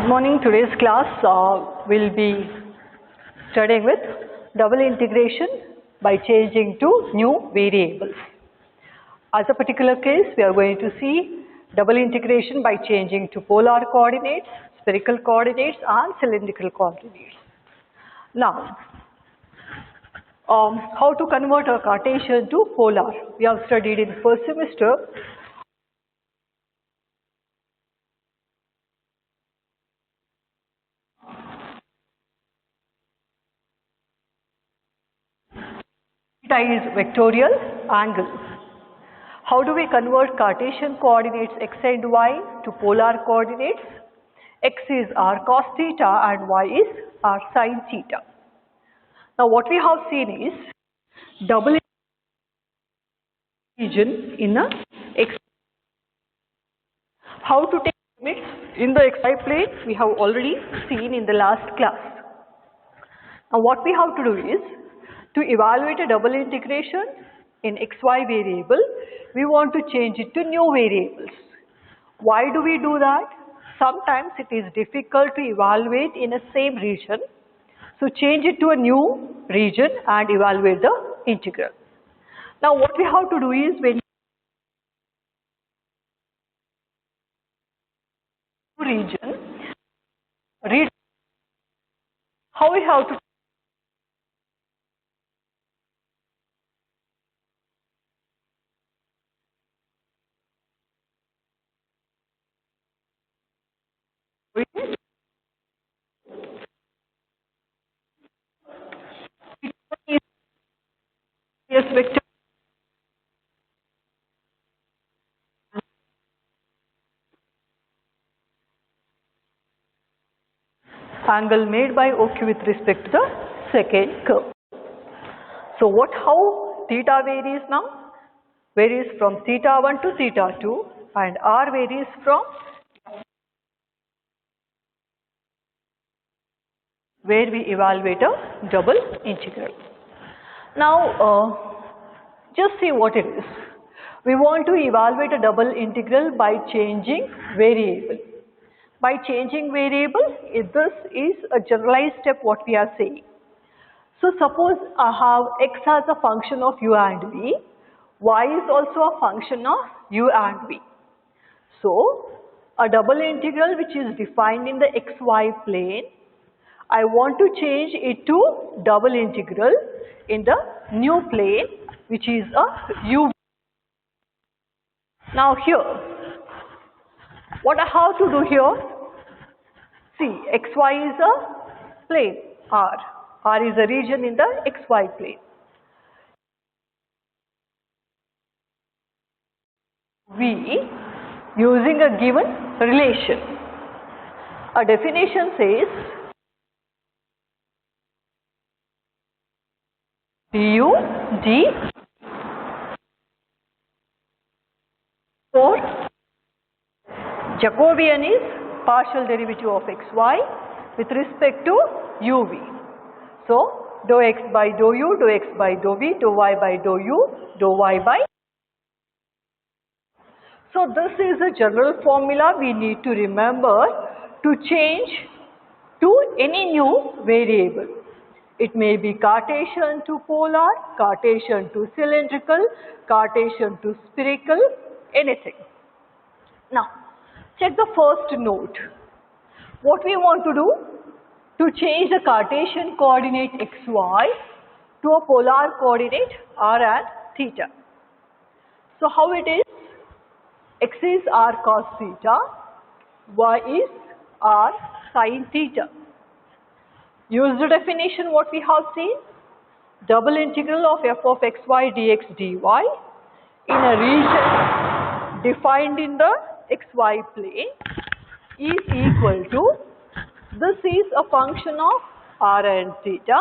Morning. Today's class will be studying with double integration by changing to new variables. As a particular case, we are going to see double integration by changing to polar coordinates, spherical coordinates and cylindrical coordinates. Now, how to convert a Cartesian to polar? We have studied in first semester. Theta is vectorial angle. How do we convert Cartesian coordinates x and y to polar coordinates? X is r cos theta and y is r sin theta. Now what we have seen is double region in a x. How to take limits in the xy plane we have already seen in the last class. Now what we have to do is to evaluate a double integration in xy variable, we want to change it to new variables. Why do we do that? Sometimes it is difficult to evaluate in a same region. So change it to a new region and evaluate the integral. Now what we have to do is when region, read how we have to vector angle made by OQ with respect to the second curve. So how theta varies now? Varies from theta 1 to theta 2 and r varies from where we evaluate a double integral. Now just see what it is. We want to evaluate a double integral by changing variable. By changing variable, this is a generalized step what we are saying. So suppose I have x as a function of u and v, y is also a function of u and v. So a double integral which is defined in the xy plane, I want to change it to double integral in the new plane which is a u. Now here, what I have to do here, see xy is a plane r is a region in the xy plane. V using a given relation. A definition says du d for Jacobian is partial derivative of xy with respect to uv. So dou x by dou u, dou x by dou v, dou y by dou u, dou y by. So this is a general formula we need to remember to change to any new variable. It may be Cartesian to polar, Cartesian to cylindrical, Cartesian to spherical, anything. Now check the first note. What we want to do? To change the Cartesian coordinate xy to a polar coordinate r and theta. So how it is? X is r cos theta, y is r sin theta. Use the definition what we have seen. Double integral of f of xy dx dy in a region defined in the xy plane is equal to, this is a function of r and theta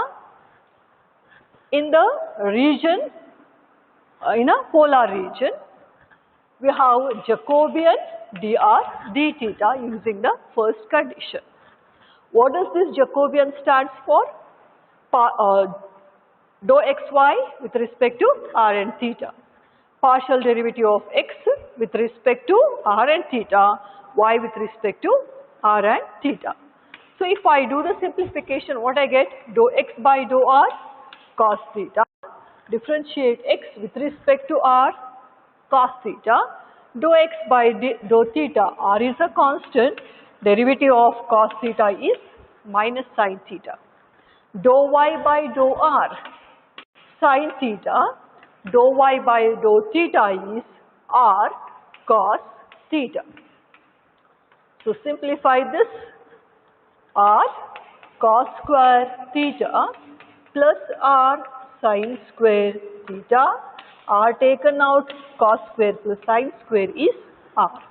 in the region, in a polar region. We have Jacobian dr d theta using the first condition. What does this Jacobian stands for? Dou xy with respect to r and theta. Partial derivative of x with respect to r and theta, y with respect to r and theta. So if I do the simplification, what I get? Dou x by dou r cos theta. Differentiate x with respect to r cos theta. Dou x by dou theta, r is a constant. Derivative of cos theta is minus sin theta. Dou y by dou r sin theta. Dou y by dou theta is r cos theta. So simplify this. R cos square theta plus r sin square theta. R taken out, cos square plus sin square is r.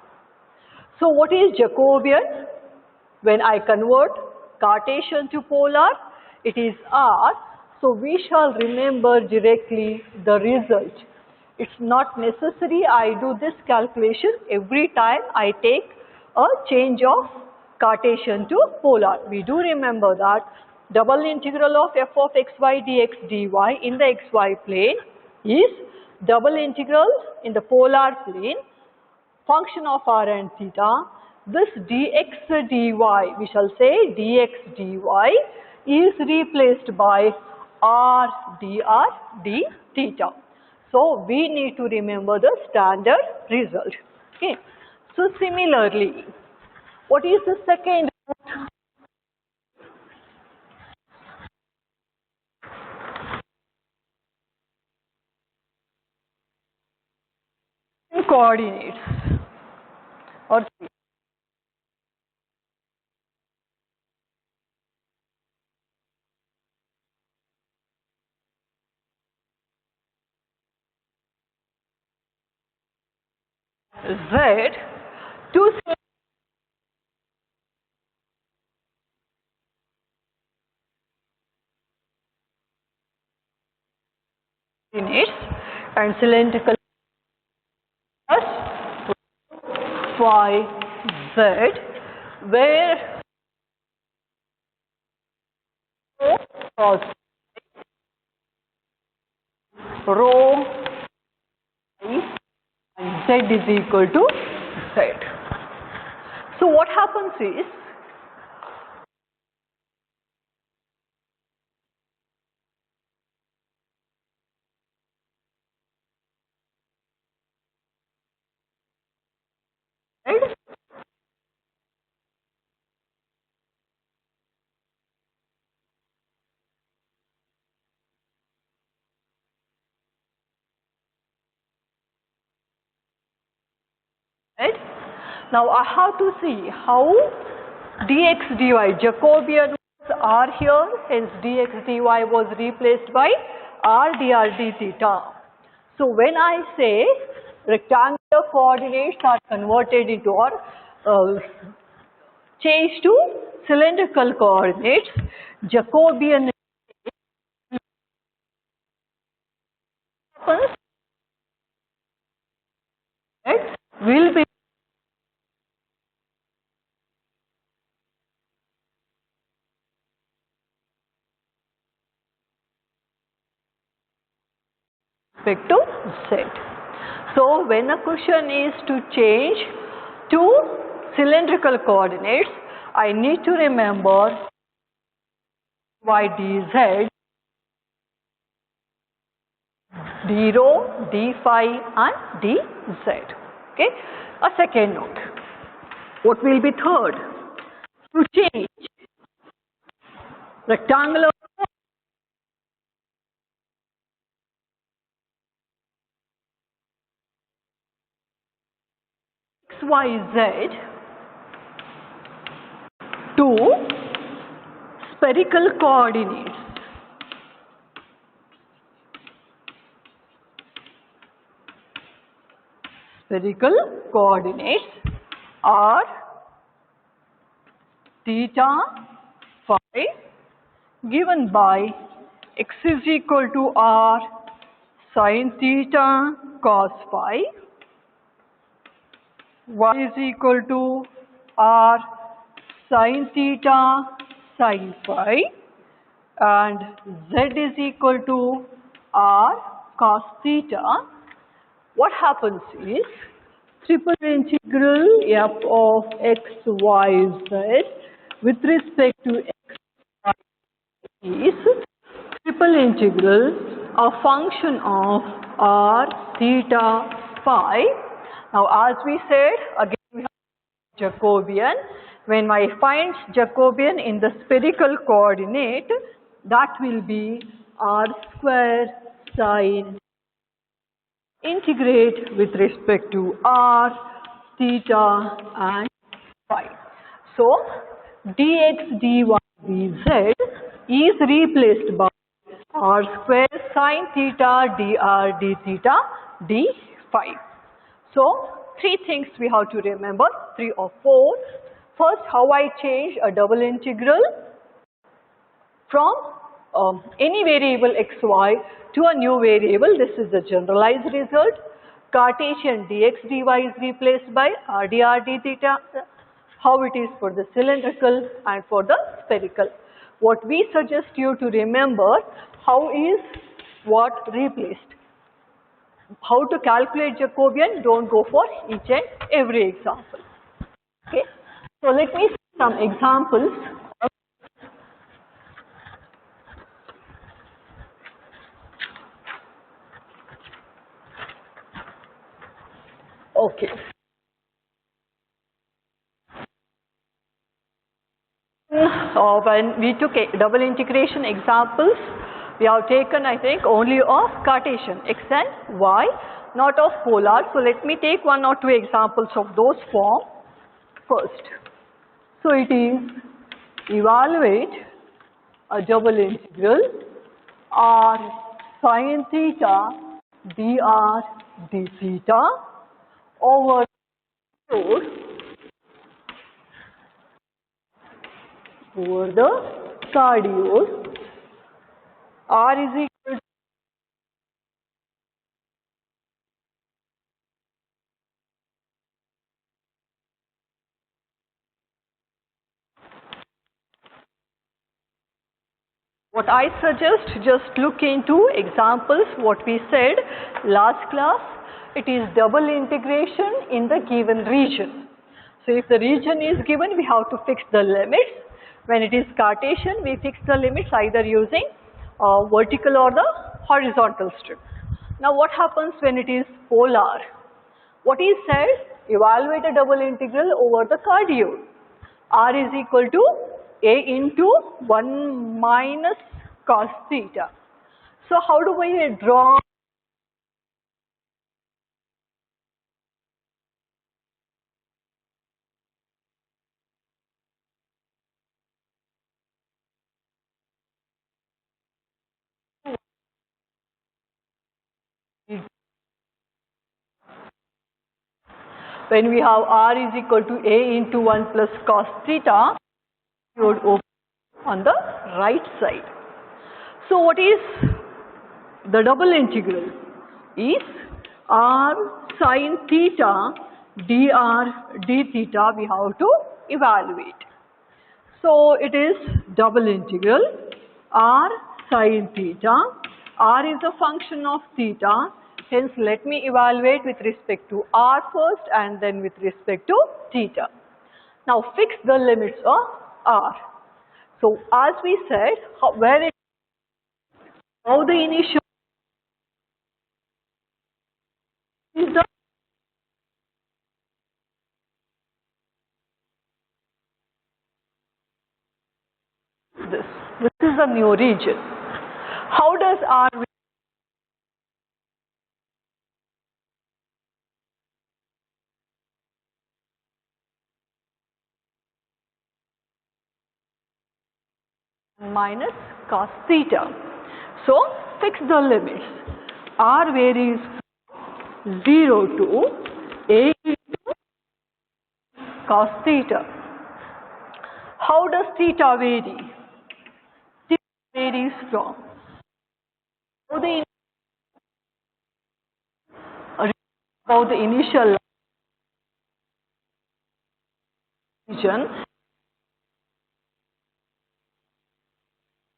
So what is Jacobian? When I convert Cartesian to polar, it is r. So we shall remember directly the result. It's not necessary I do this calculation every time I take a change of Cartesian to polar. We do remember that double integral of f of xy dx dy in the xy plane is double integral in the polar plane function of r and theta. This dx dy, we shall say dx dy is replaced by r dr d theta. So we need to remember the standard result. Okay. So similarly, what is the second coordinates or z to coordinates and cylindrical as y z, where cos rho and z is equal to z. So what happens is, right? Right? Now I have to see how dx dy, Jacobian was r here, hence dx dy was replaced by r dr d theta. So when I say rectangular coordinates are converted into or changed to cylindrical coordinates, Jacobian happens, right, will be respect to z. So when a question is to change to cylindrical coordinates, I need to remember y dz, d rho, d phi and dz. Okay. A second note. What will be third? To change rectangular xyz to spherical coordinates. Spherical coordinates are theta, phi given by x is equal to r sin theta cos phi, y is equal to r sin theta sin phi, and z is equal to r cos theta. What happens is triple integral f of x, y, z with respect to x is triple integral a function of r, theta, phi. Now as we said, again we have Jacobian. When I find Jacobian in the spherical coordinate, that will be r square sine integrate with respect to r, theta and phi. So dx, dy, dz is replaced by r square sine theta, dr, d theta, d phi. So three things we have to remember, 3 or 4. First, how I change a double integral from any variable xy to a new variable. This is the generalized result. Cartesian dx dy is replaced by r dr d theta. How it is for the cylindrical and for the spherical. What we suggest you to remember, how is what replaced. How to calculate Jacobian, don't go for each and every example. Okay. So let me see some examples. Okay. When we took double integration examples, we have taken, I think, only of Cartesian, x and y, not of polar. So let me take 1 or 2 examples of those form first. So it is evaluate a double integral r sine theta dr d theta over the cardios. R is equal to what I suggest, just look into examples what we said last class. It is double integration in the given region. So if the region is given, we have to fix the limits. When it is Cartesian, we fix the limits either using vertical or the horizontal strip. Now what happens when it is polar? What is said? Evaluate a double integral over the cardio. R is equal to a into 1 minus cos theta. So how do we draw? When we have r is equal to a into 1 plus cos theta, you would open on the right side. So what is the double integral? Is r sine theta dr d theta we have to evaluate. So it is double integral r sine theta. R is a function of theta. Hence, let me evaluate with respect to r first and then with respect to theta. Now, fix the limits of r. So, as we said, how the initial is the this is a new region. How does r minus cos theta? So, fix the limits. R varies 0 to a into cos theta. How does theta vary? Theta varies from about the initial region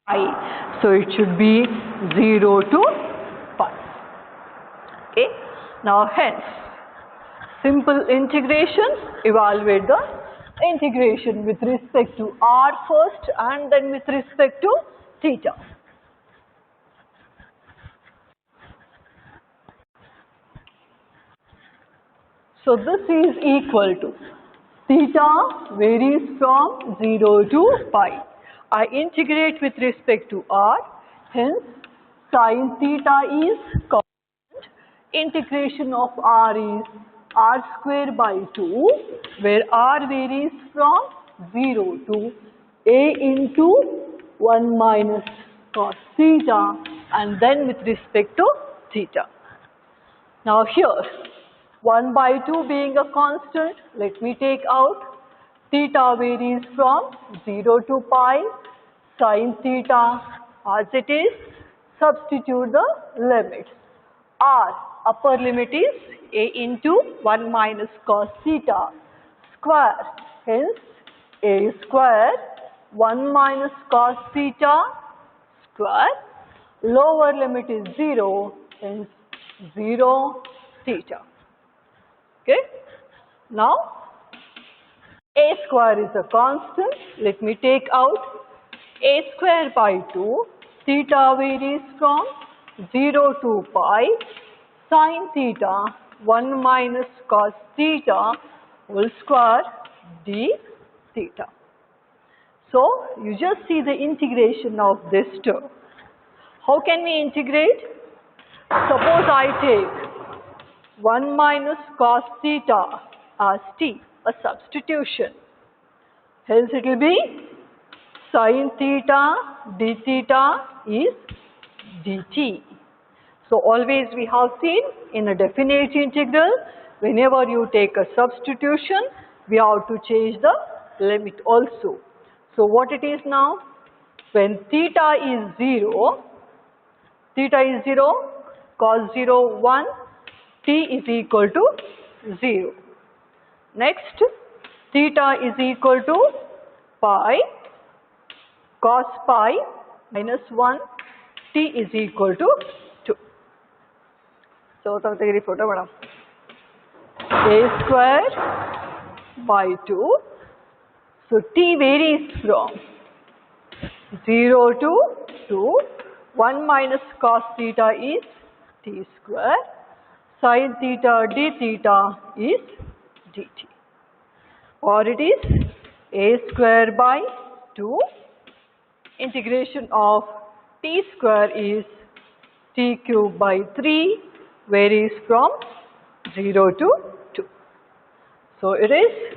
I. So it should be 0 to pi. Okay. Now hence, simple integration, evaluate the integration with respect to r first and then with respect to theta. So this is equal to theta varies from 0 to pi. I integrate with respect to r, hence sin theta is constant. Integration of r is r square by 2, where r varies from 0 to a into 1 minus cos theta and then with respect to theta. Now here, 1 by 2 being a constant, let me take out theta varies from 0 to pi, sin theta as it is, substitute the limits. R, upper limit is a into 1 minus cos theta square, hence a square 1 minus cos theta square, lower limit is 0, hence 0 theta. Okay. Now a square is a constant. Let me take out a square by 2. Theta varies from 0 to pi. Sin theta 1 minus cos theta whole square d theta. So you just see the integration of this term. How can we integrate? Suppose I take 1 minus cos theta as t, a substitution. Hence it will be sin theta d theta is dt. So always we have seen in a definite integral, whenever you take a substitution, we have to change the limit also. So what it is now? When theta is 0, cos 0, 1, t is equal to 0. Next, theta is equal to pi, cos pi minus 1, t is equal to 2. So, a square by 2. So, t varies from 0 to 2. 1 minus cos theta is t square. Sin theta d theta is dt. Or it is a square by 2. Integration of t square is t cube by 3, varies from 0 to 2. So it is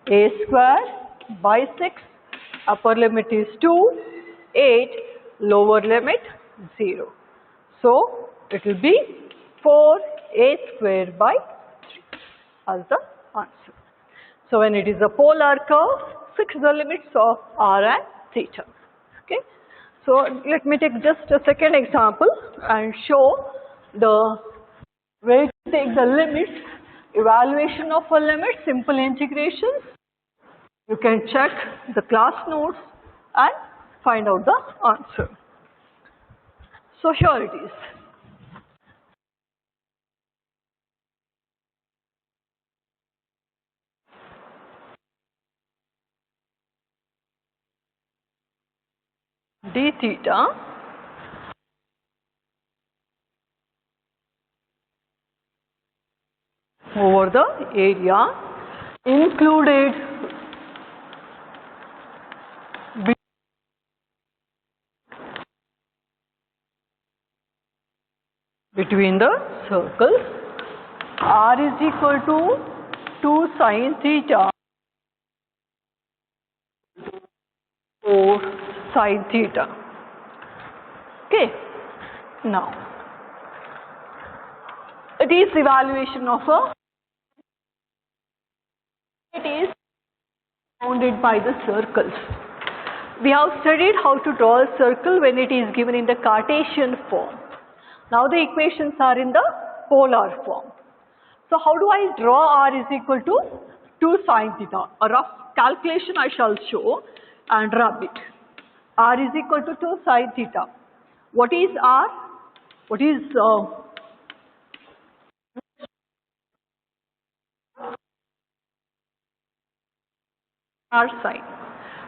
a square by 6, upper limit is 2, 8, lower limit 0. So it will be 4a square by 3 as the answer. So when it is a polar curve, fix the limits of r and theta. Okay. So let me take just a second example and show the way to take the limits, evaluation of a limit, simple integrations. You can check the class notes and find out the answer. So here it is. D theta over the area included between the circles. R is equal to 2 sin theta or sin theta. Okay. Now, it is evaluation of a, it is bounded by the circles. We have studied how to draw a circle when it is given in the Cartesian form. Now the equations are in the polar form. So how do I draw r is equal to 2 sin theta? A rough calculation I shall show and rub it. R is equal to 2 sin theta. What is r? What is r sine.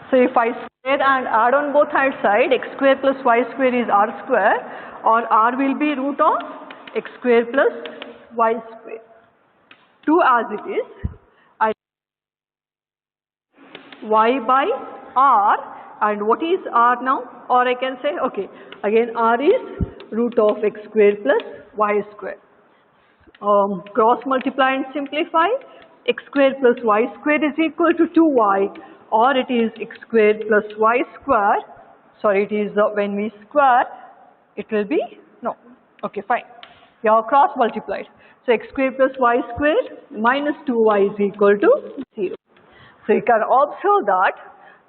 So if I square and add on both hand side, x square plus y square is r square, or r will be root of x square plus y square. 2 as it is, I y by r, and what is r now? Or I can say, okay, again r is root of x square plus y square. Cross multiply and simplify, x square plus y square is equal to 2y, or it is x square plus y square, sorry, it is when we square, it will be, no, okay, fine, we have cross multiplied. So x square plus y square minus 2y is equal to 0. So you can observe that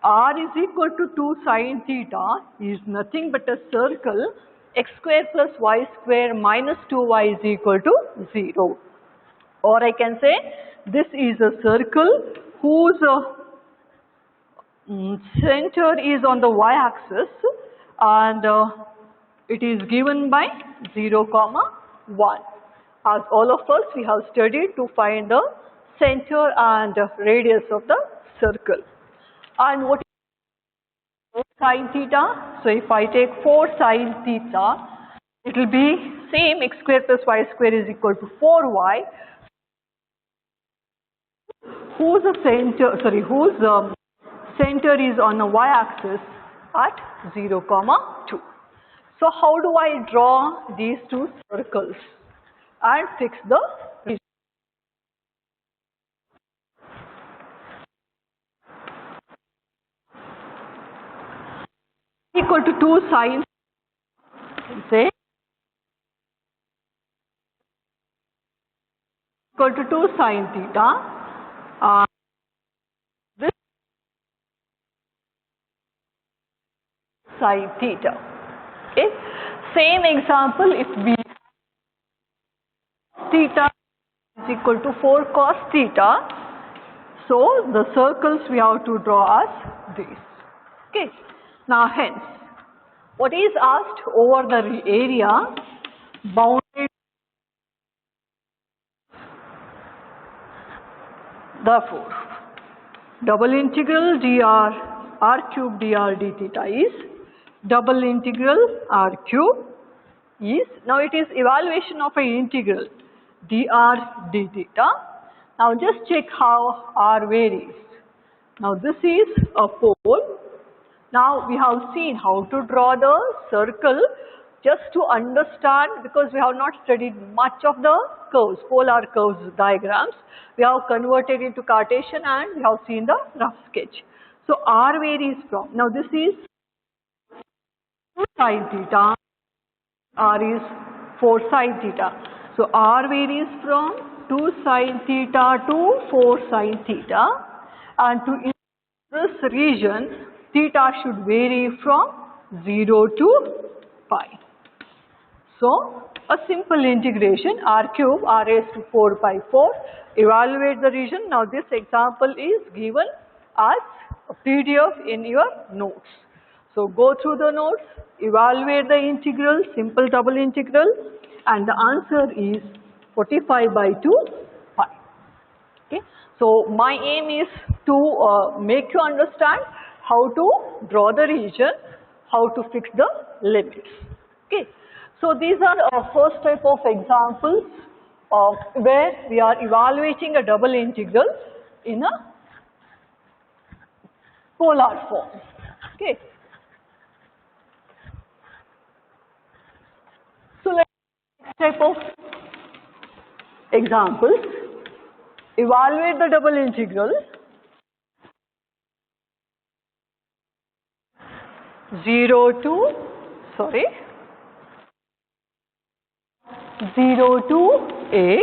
r is equal to 2 sine theta is nothing but a circle. X square plus y square minus 2y is equal to 0. Or I can say this is a circle whose center is on the y-axis, and it is given by 0, 1. As all of us we have studied to find the center and radius of the circle. And what is sine theta? So if I take 4 sine theta, it will be same, x square plus y square is equal to 4y, whose center, center is on the y-axis at 0, 2. So how do I draw these two circles and fix the region? Equal to 2 sine, say, equal to 2 sine theta, this sine theta. Okay. Same example, if we theta is equal to 4 cos theta, so the circles we have to draw as these. Okay. Now hence, what is asked over the area bounded, therefore double integral dr r cube dr d theta is double integral r cube is, now it is evaluation of an integral dr d theta. Now just check how r varies. Now this is a pole. Now we have seen how to draw the circle, just to understand, because we have not studied much of the curves, polar curves diagrams. We have converted into Cartesian and we have seen the rough sketch. So r varies from, now this is 2 sine theta, r is 4 sine theta. So r varies from 2 sine theta to 4 sine theta, and to in this region theta should vary from 0 to pi. So a simple integration, r cube r raised to 4 by 4, evaluate the region. Now this example is given as a PDF in your notes. So go through the notes, evaluate the integral, simple double integral, and the answer is 45 by 2 pi. Okay. So my aim is to make you understand how to draw the region, how to fix the limits. Okay. So these are our first type of examples where we are evaluating a double integral in a polar form. Okay. So let's next type of examples. Evaluate the double integral 0 to a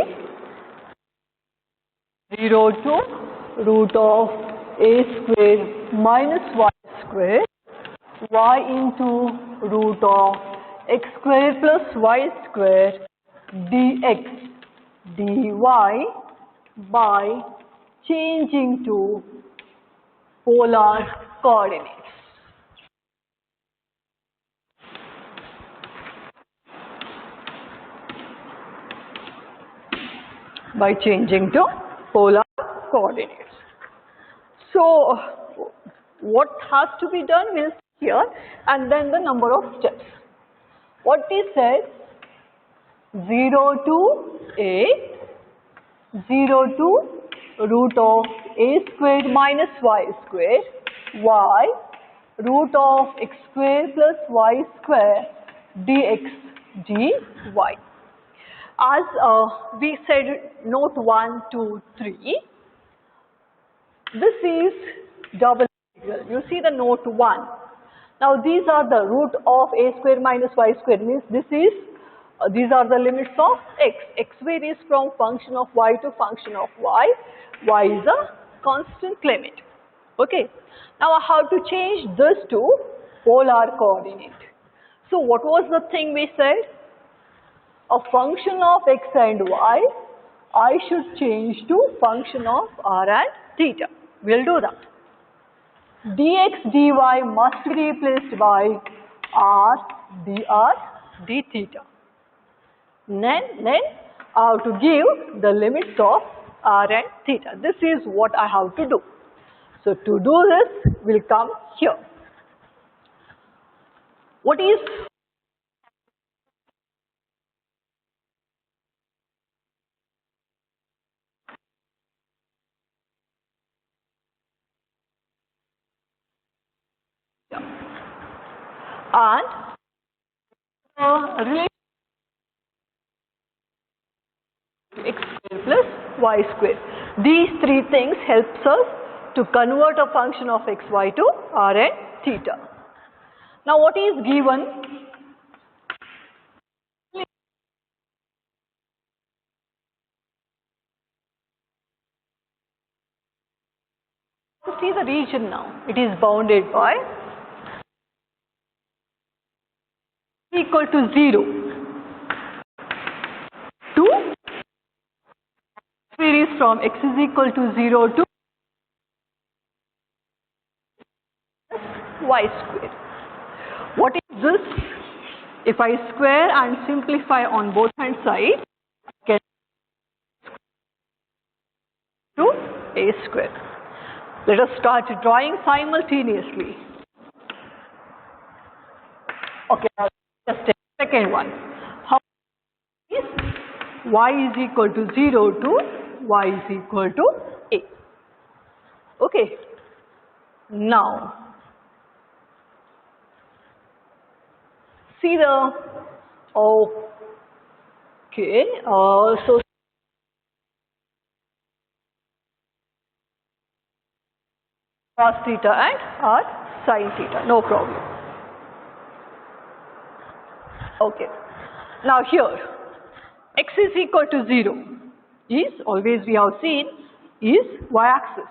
0 to root of a square minus y square y into root of x square plus y square dx dy by changing to polar coordinates. By changing to polar coordinates. So what has to be done, we'll see here, and then the number of steps. What we said, 0 to a, 0 to root of a squared minus y squared, y, root of x squared plus y squared dx dy. As we said, note 1, 2, 3, this is double integral. You see the note 1. Now these are the root of a square minus y square, means this is, these are the limits of x. X varies from function of y to function of y. Y is a constant limit. Okay. Now I have to change this to polar coordinate. So what was the thing we said? A function of x and y, I should change to function of r and theta. We'll do that. Dx dy must be replaced by r dr d theta. Then I have to give the limits of r and theta. This is what I have to do. So to do this, we'll come here. What is and relation to x square plus y square. These three things helps us to convert a function of xy to r and theta. Now what is given? See the region now. It is bounded by equal to 0 to varies from x is equal to 0 to y square. What is this? If I square and simplify on both hand sides, get to a square. Let us start drawing simultaneously. Okay, now just take the second one. How is y is equal to 0 to y is equal to a. Okay. Now, see the, okay, so cos theta and r sin theta, no problem. Okay. Now here, x is equal to 0 is, always we have seen, is y-axis.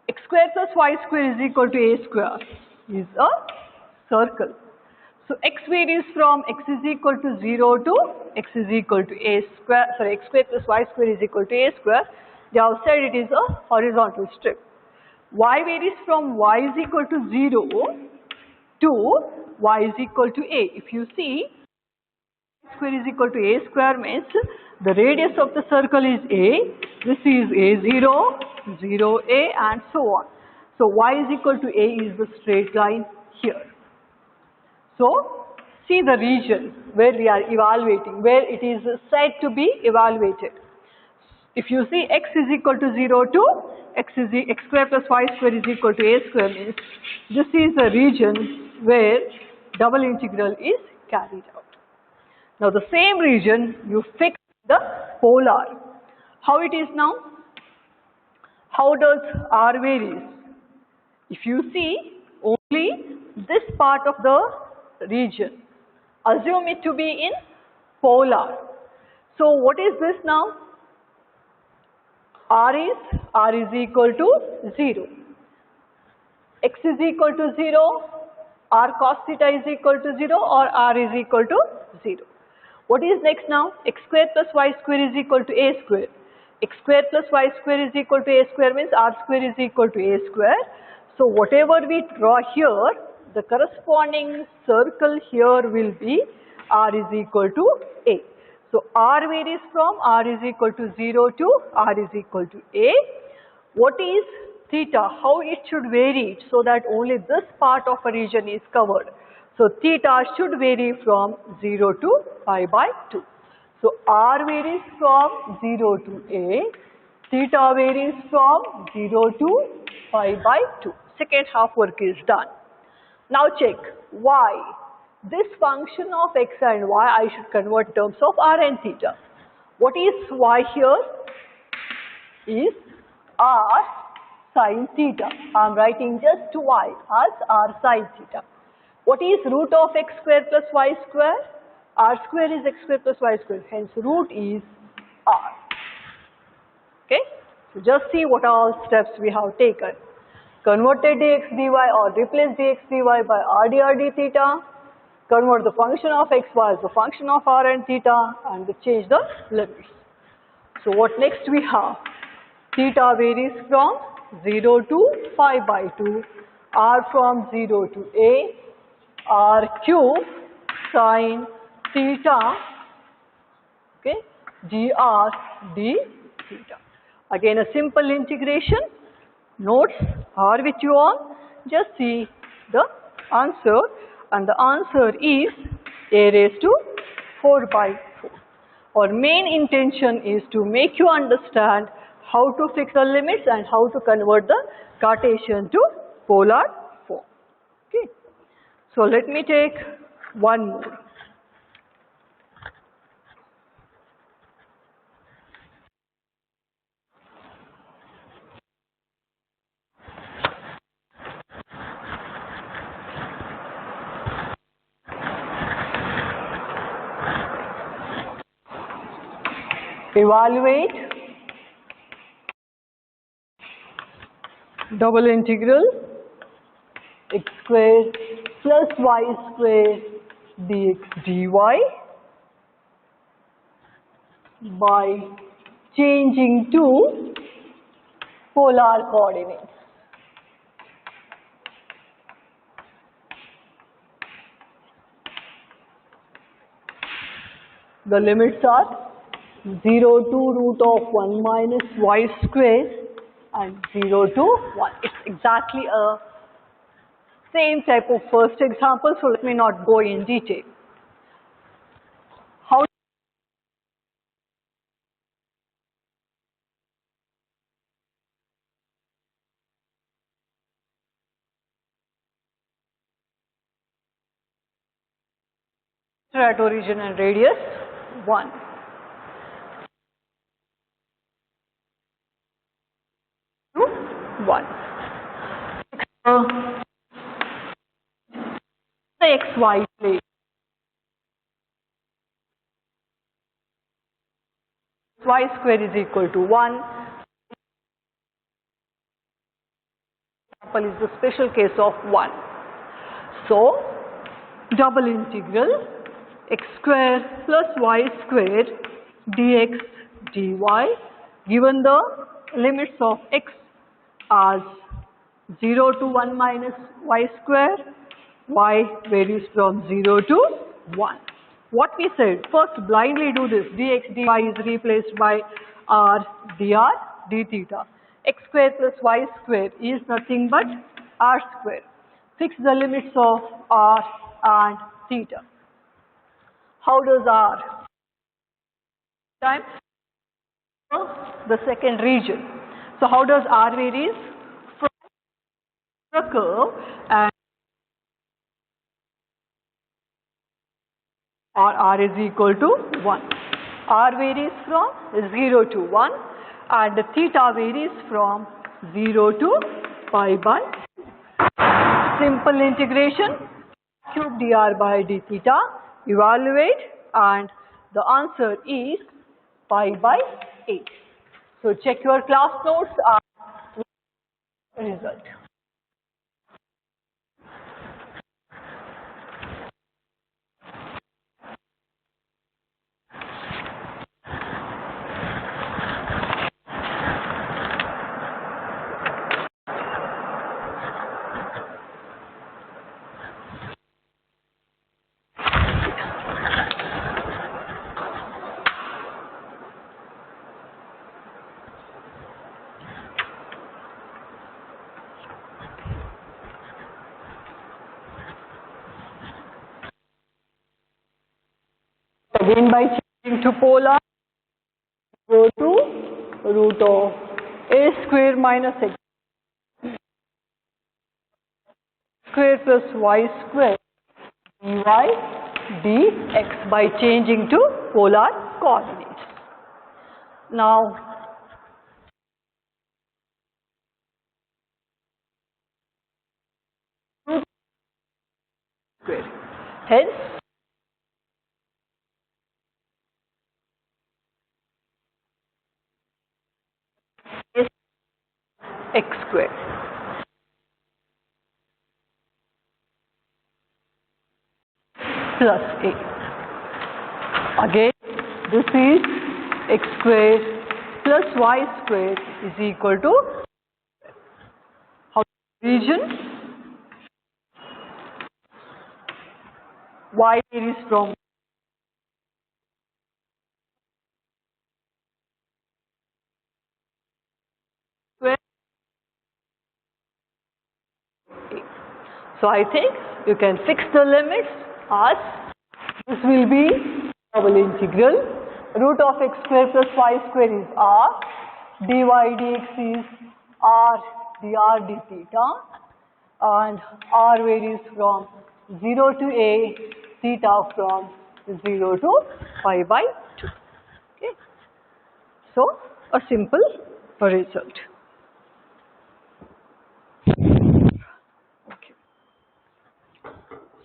X square plus y square is equal to a square is a circle. So x varies from x is equal to 0 to x is equal to a square, sorry, x square plus y square is equal to a square. They have said it is a horizontal strip. Y varies from y is equal to 0 to y is equal to a. If you see, square is equal to a square means the radius of the circle is a, this is a0, 0a and so on. So y is equal to a is the straight line here. So see the region where we are evaluating, where it is said to be evaluated. If you see x is equal to 0 to x square plus y square is equal to a square means this is the region where double integral is carried out. Now the same region you fix the polar. How it is now? How does r varies? If you see only this part of the region, assume it to be in polar. So what is this now? R is equal to 0. X is equal to 0, r cos theta is equal to 0 or r is equal to 0. What is next now? X square plus y square is equal to a square. X square plus y square is equal to a square means r square is equal to a square. So whatever we draw here, the corresponding circle here will be r is equal to a. So r varies from r is equal to 0 to r is equal to a. What is theta? How it should vary so that only this part of a region is covered. So theta should vary from 0 to pi by 2. So r varies from 0 to a, theta varies from 0 to pi by 2. Second half work is done. Now check y. This function of x and y I should convert in terms of r and theta. What is y here? Is r sin theta. I am writing just y as r sin theta. What is root of x square plus y square? R square is x square plus y square. Hence root is r. Okay. So just see what all steps we have taken. Converted dx dy or replace dx dy by r dr d theta. Convert the function of x y as the function of r and theta and change the limits. So what next we have? Theta varies from 0 to pi by 2, r from 0 to a, r cube sin theta, okay, dr d theta. Again a simple integration. Notes are with you all. Just see the answer, and the answer is a raised to 4 by 4. Our main intention is to make you understand how to fix the limits and how to convert the Cartesian to polar form. Okay. So let me take one more. Evaluate double integral x square plus y square dx dy by changing to polar coordinates. The limits are 0 to root of 1 minus y square and 0 to 1. It's exactly a same type of first example, so let me not go in detail. How at origin and radius 1. To 1. The xy plane. Y square is equal to 1. Example is the special case of 1. So, double integral x square plus y square dx dy given the limits of x as 0 to 1 minus y square, y varies from 0 to 1. What we said, first blindly do this, dx dy is replaced by r dr d theta. X square plus y square is nothing but r square. Fix the limits of r and theta. How does r? Time the second region. So how does r varies? From the curve and r is equal to 1. R varies from 0 to 1 and theta varies from 0 to pi by 2. Simple integration, cube dr by d theta, evaluate, and the answer is pi by 8. So check your class notes and result. Again by changing to polar, go to root of a square minus x square plus y square dy dx by changing to polar coordinates. Now, square. Hence, is x square plus a. Again, this is x square plus y square is equal to how region y varies from square a. So I think you can fix the limits as this will be double integral root of x square plus y square is r, dy dx is r dr d theta, and r varies from 0 to a, theta from 0 to pi by 2. Okay. So a simple result. Okay.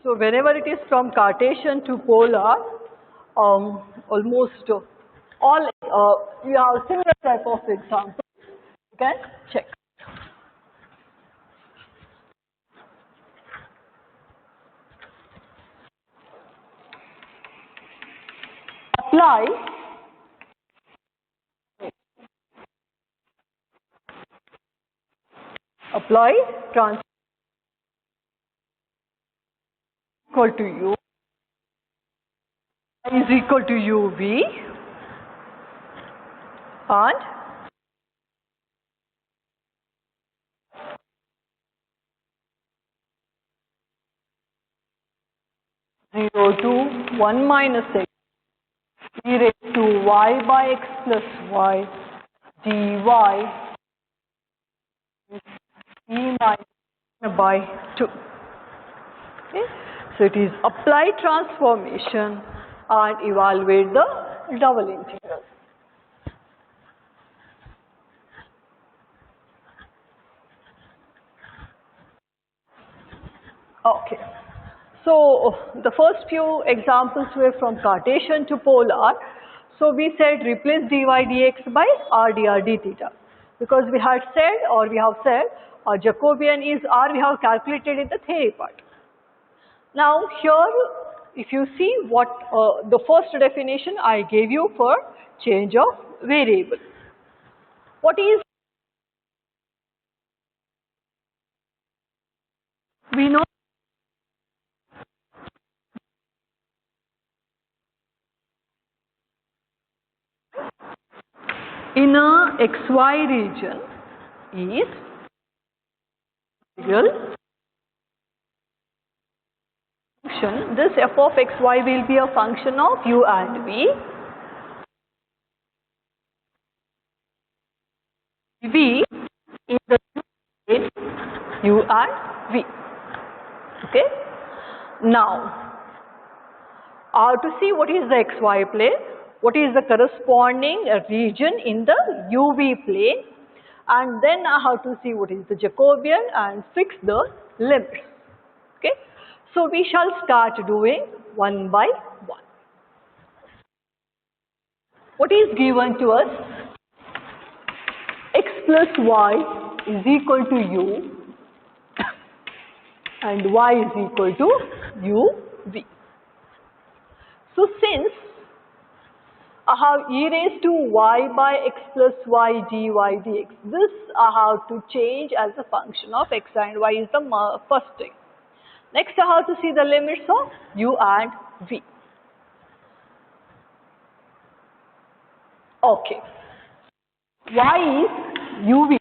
So whenever it is from Cartesian to polar, almost all you have similar type of examples. You can check. Apply transfer equal to u is equal to uv and zero to 1 minus x e raised to y by x plus y dy e minus by 2. Okay. So it is apply transformation and evaluate the double integral. Okay. So the first few examples were from Cartesian to polar. So we said replace dy dx by r dr d theta, because we had said, or we have said, Jacobian is r, we have calculated in the theory part. Now here if you see what the first definition I gave you for change of variable. What is, we know in a xy region is integral function. This f of xy will be a function of u and v. V in the plane u and v. Okay. Now, to see what is the xy plane, what is the corresponding region in the uv plane, and then I have to see what is the Jacobian and fix the limits. Okay. So we shall start doing one by one. What is given to us? X plus y is equal to u and y is equal to uv. So since I have e raised to y by x plus y dy dx, this I have to change as a function of x and y is the first thing. Next I have to see the limits of u and v. Okay. Y is uv.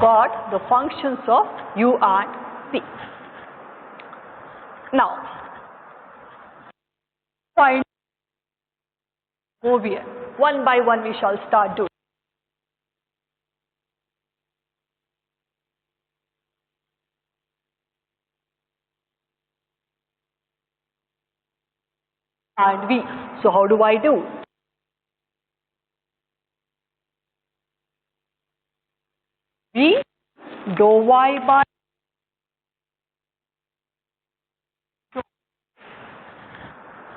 got the functions of u and v. Now, find Jacobian. One by one we shall start doing. And v. So how do I do? V dou y by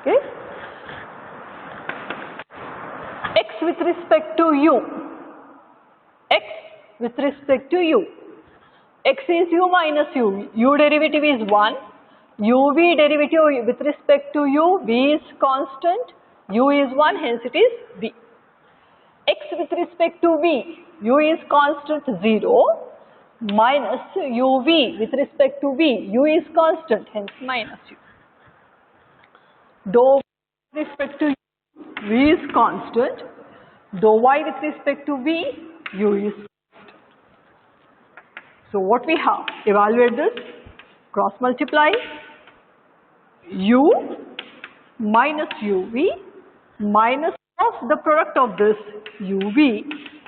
okay, x with respect to u, x with respect to u, x is u minus u, u derivative is 1, uv derivative with respect to u, v is constant, u is 1, hence it is v. X with respect to v, u is constant 0, minus uv with respect to v, u is constant, hence minus u. Dou with respect to u, v is constant, dou y with respect to v, u is constant. So what we have, evaluate this, cross multiply, u minus uv minus of the product of this uv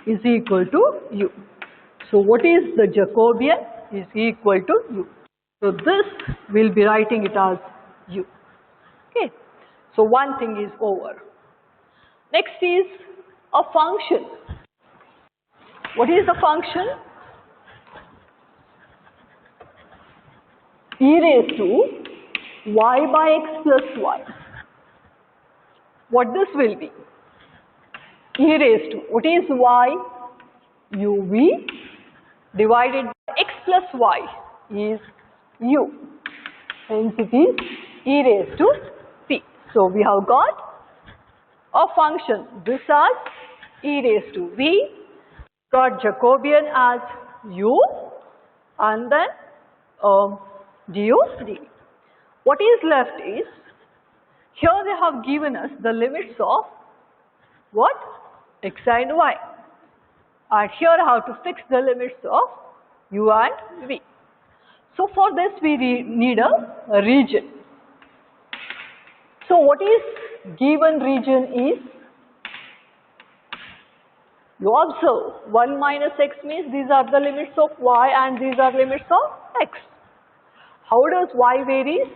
is equal to u. So what is the Jacobian? Is equal to u. So this we'll be writing it as u. Okay. So one thing is over. Next is a function. What is the function? E raised to y by x plus y. What this will be? E raised to, what is y? uv divided by x plus y is u. Hence it is e raised to p. So we have got a function, this as e raised to v, got Jacobian as u, and then du dv. What is left is, here they have given us the limits of what? X and y. And here I have to fix the limits of u and v. So for this we need a region. So what is given region is, you observe 1 minus x means these are the limits of y and these are limits of x. How does y varies?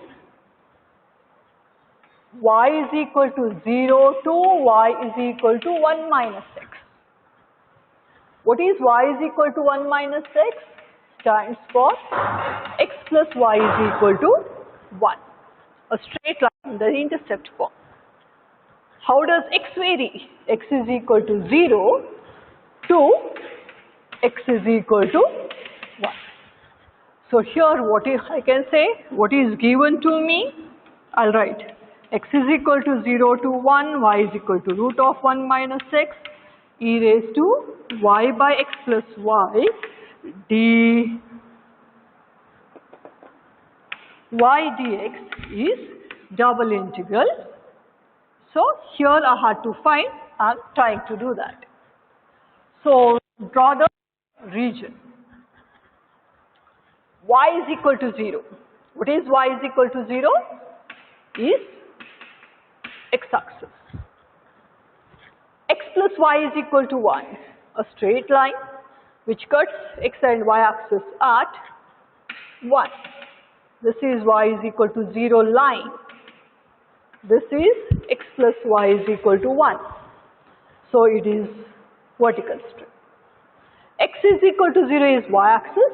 Y is equal to 0 to y is equal to 1 minus x. What is y is equal to 1 minus x? Stands for x plus y is equal to 1. A straight line in the intercept form. How does x vary? X is equal to 0 to x is equal to 1. So here what is, I can say, what is given to me, I'll write x is equal to 0 to 1, y is equal to root of 1 minus x, e raised to y by x plus y, dy dx is double integral. So here I had to find, I'm trying to do that. So draw the region. Y is equal to 0. What is y is equal to 0? Is x-axis. X plus y is equal to 1. A straight line which cuts x and y axis at 1. This is y is equal to 0 line. This is x plus y is equal to 1. So it is vertical straight. X is equal to 0 is y axis.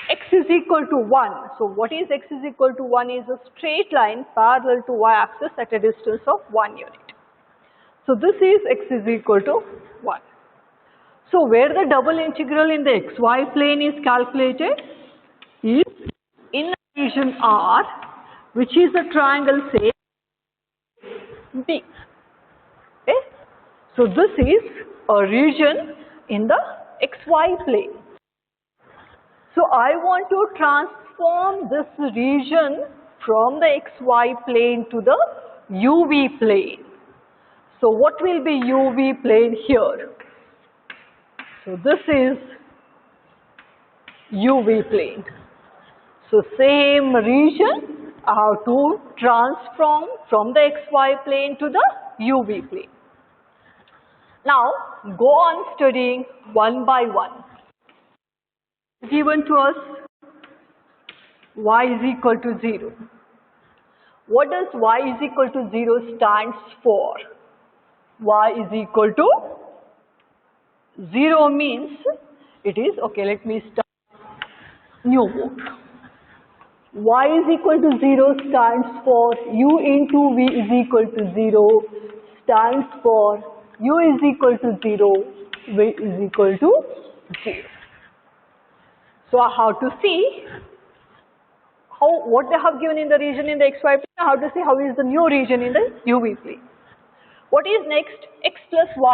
X is equal to 1. So what is x is equal to 1 is a straight line parallel to y axis at a distance of 1 unit. So this is x is equal to 1. So where the double integral in the xy plane is calculated is in the region R, which is a triangle say D. Okay? So this is a region in the xy plane. So I want to transform this region from the xy plane to the uv plane. So what will be uv plane here? So this is UV plane. So same region I have to transform from the XY plane to the UV plane. Now go on studying one by one. Given to us y is equal to 0. What does y is equal to 0 stands for? Y is equal to 0 means it is, okay, let me start new book. Y is equal to 0 stands for u into v is equal to 0, stands for u is equal to 0, v is equal to 0. So I have to see what they have given in the region in the XY plane, I have to see how is the new region in the UV plane. What is next? X plus y.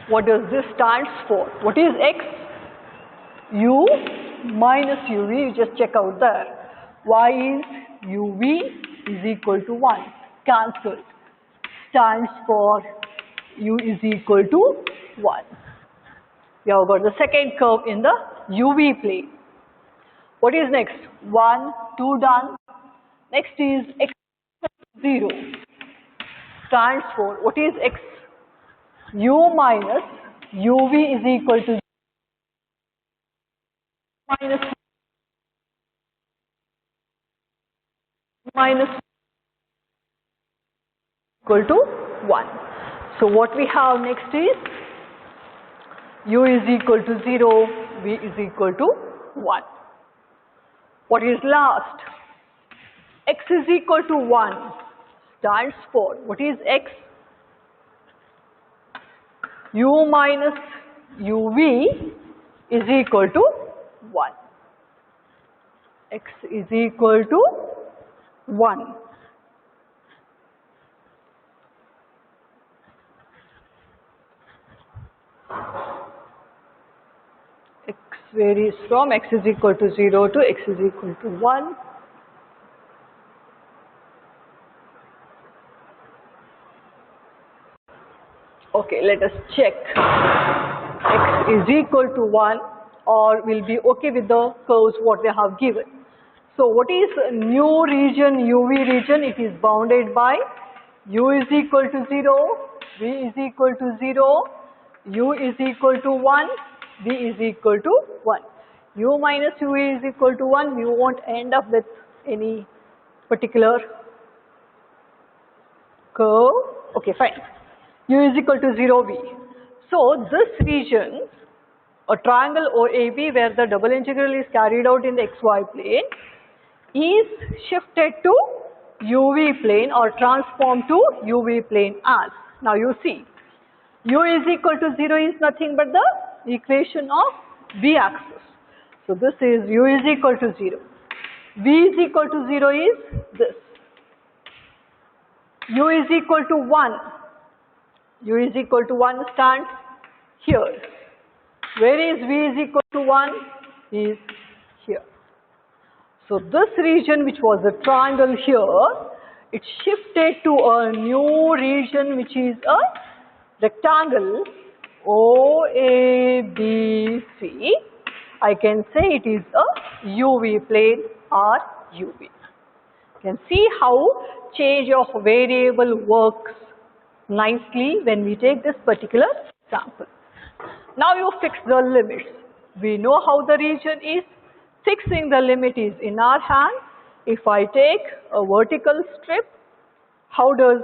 What does this stands for? What is x? U minus uv, you just check out there. Y is uv is equal to 1, cancelled. Stands for u is equal to 1. We have got the second curve in the UV plane. What is next? 1, 2 done. Next is x 0. Stands for, what is x? U minus uv is equal to minus equal to 1. So what we have next is u is equal to 0, v is equal to 1. What is last? X is equal to 1 stands for, what is x? U minus uv is equal to 1. X is equal to 1. X varies from x is equal to 0 to x is equal to 1. Okay, let us check. X is equal to 1 or will be okay with the curves what they have given. So what is new region, UV region? It is bounded by u is equal to 0, v is equal to 0, u is equal to 1, v is equal to 1. U minus uv is equal to 1, we won't end up with any particular curve. Okay, fine. U is equal to 0, v. So this region, a triangle OAB where the double integral is carried out in the XY plane, is shifted to UV plane or transformed to UV plane as. Now you see, u is equal to 0 is nothing but the equation of v axis. So this is u is equal to 0. V is equal to 0 is this. U is equal to 1. U is equal to 1 stands here. Where is v is equal to 1? Is here. So this region which was a triangle here, it shifted to a new region which is a rectangle OABC. I can say it is a UV plane or UV. You can see how change of variable works nicely when we take this particular sample. Now you fix the limits. We know how the region is. Fixing the limit is in our hand. If I take a vertical strip, how does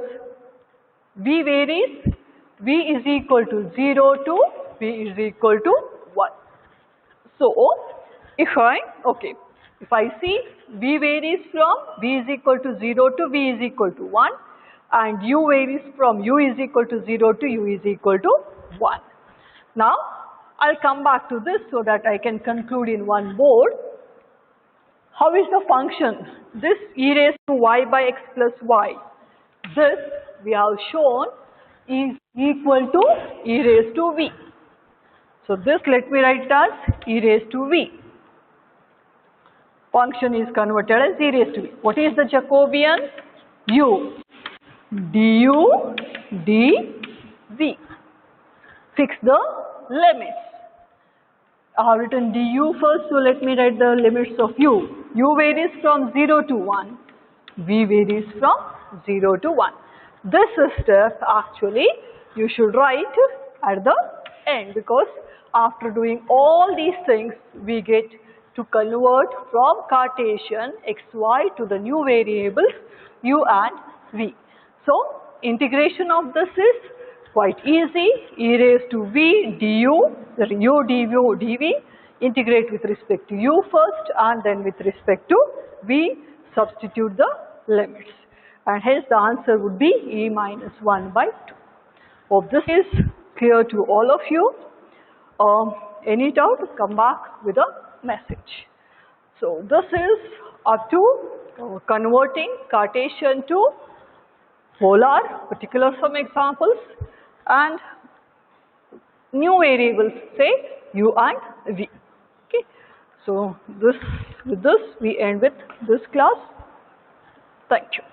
v varies? V is equal to 0 to v is equal to 1. So if I see v varies from v is equal to 0 to v is equal to 1 and u varies from u is equal to 0 to u is equal to 1. Now I'll come back to this so that I can conclude in one board. How is the function? This e raised to y by x plus y, this we have shown is equal to e raised to v. So this let me write as e raised to v. Function is converted as e raised to v. What is the Jacobian? U du dv. Fix the limits. I have written du first, so let me write the limits of u. U varies from 0 to 1. V varies from 0 to 1. This step actually you should write at the end, because after doing all these things we get to convert from Cartesian xy to the new variables u and v. So integration of this is quite easy. E raised to v du, u dv dv, integrate with respect to u first and then with respect to v, substitute the limits, and hence the answer would be e minus 1 by 2. Hope this is clear to all of you. Any doubt, come back with a message. So this is up to converting Cartesian to polar, particular some examples, and new variables, say u and v. Okay. So with this we end with this class. Thank you.